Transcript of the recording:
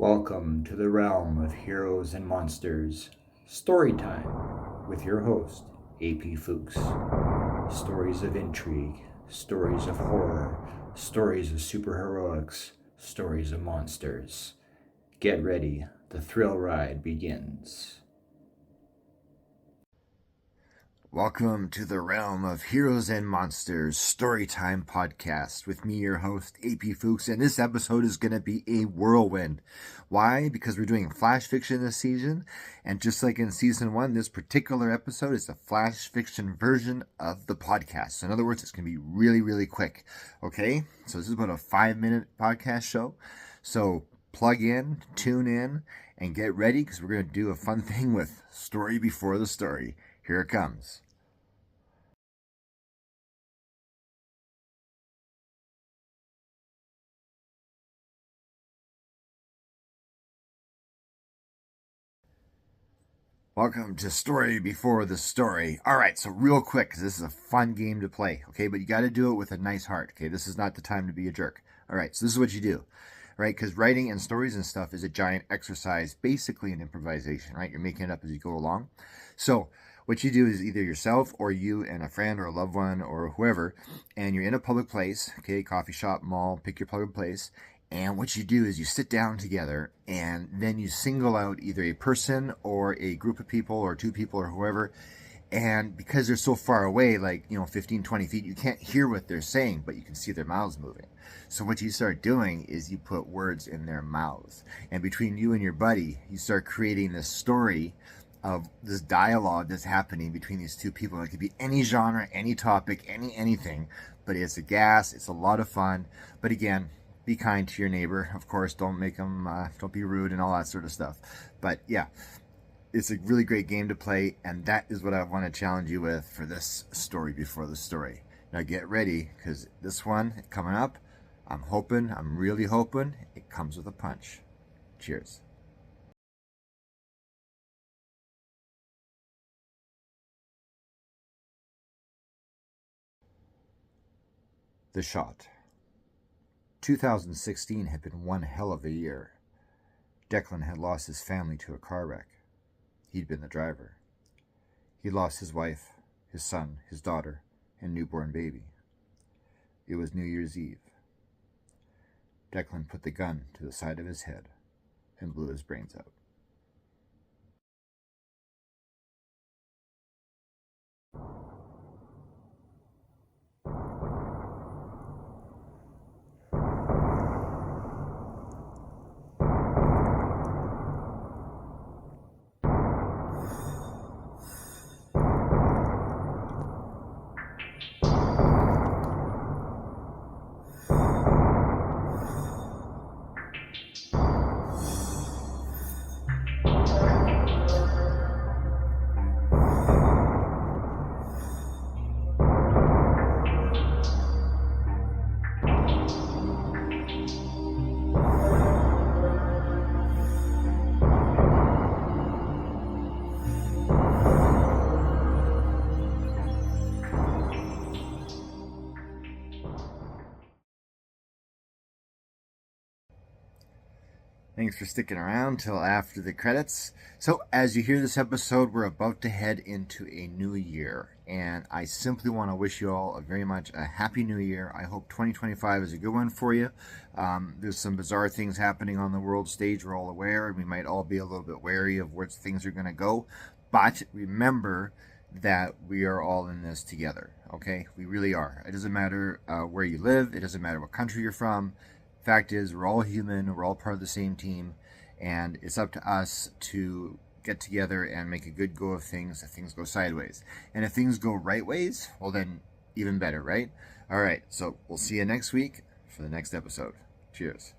Welcome to the realm of heroes and monsters. Story time with your host, AP Fuchs. Stories of intrigue, stories of horror, stories of superheroics, stories of monsters. Get ready, the thrill ride begins. Welcome to the realm of Heroes and Monsters Storytime Podcast with me, your host, AP Fuchs, and this episode is going to be a whirlwind. Why? Because we're doing flash fiction this season, and just like in season 1, this particular episode is a flash fiction version of the podcast. So in other words, it's going to be really, really quick. Okay? So this is about a 5-minute podcast show. So plug in, tune in, and get ready because we're going to do a fun thing with Story Before the Story. Here it comes. Welcome to Story Before the Story. All right, so real quick, because this is a fun game to play, okay? But you got to do it with a nice heart, okay? This is not the time to be a jerk. All right, so this is what you do, all right? Because writing and stories and stuff is a giant exercise, basically an improvisation, right? You're making it up as you go along. So what you do is either yourself or you and a friend or a loved one or whoever, and you're in a public place, okay? Coffee shop, mall, pick your public place. And what you do is you sit down together and then you single out either a person or a group of people or two people or whoever. And because they're so far away, like, 15, 20 feet, you can't hear what they're saying, but you can see their mouths moving. So what you start doing is you put words in their mouths. And between you and your buddy, you start creating this story of this dialogue that's happening between these two people. It could be any genre, any topic, anything, but it's a gas. It's a lot of fun. But again, be kind to your neighbor. Of course, don't make them, don't be rude and all that sort of stuff. But yeah, it's a really great game to play. And that is what I want to challenge you with for this Story Before the Story. Now get ready, because this one coming up, I'm really hoping it comes with a punch. Cheers. The Shot. 2016 had been one hell of a year. Declan had lost his family to a car wreck. He'd been the driver. He'd lost his wife, his son, his daughter, and newborn baby. It was New Year's Eve. Declan put the gun to the side of his head and blew his brains out. Thanks for sticking around till after the credits. So as you hear this episode, we're about to head into a new year. And I simply want to wish you all very much a happy new year. I hope 2025 is a good one for you. There's some bizarre things happening on the world stage. We're all aware, and we might all be a little bit wary of where things are going to go. But remember that we are all in this together, okay? We really are. It doesn't matter where you live. It doesn't matter what country you're from. Fact is, we're all human, we're all part of the same team, and it's up to us to get together and make a good go of things if things go sideways. And if things go right ways, well then, even better, right? All right, so we'll see you next week for the next episode. Cheers.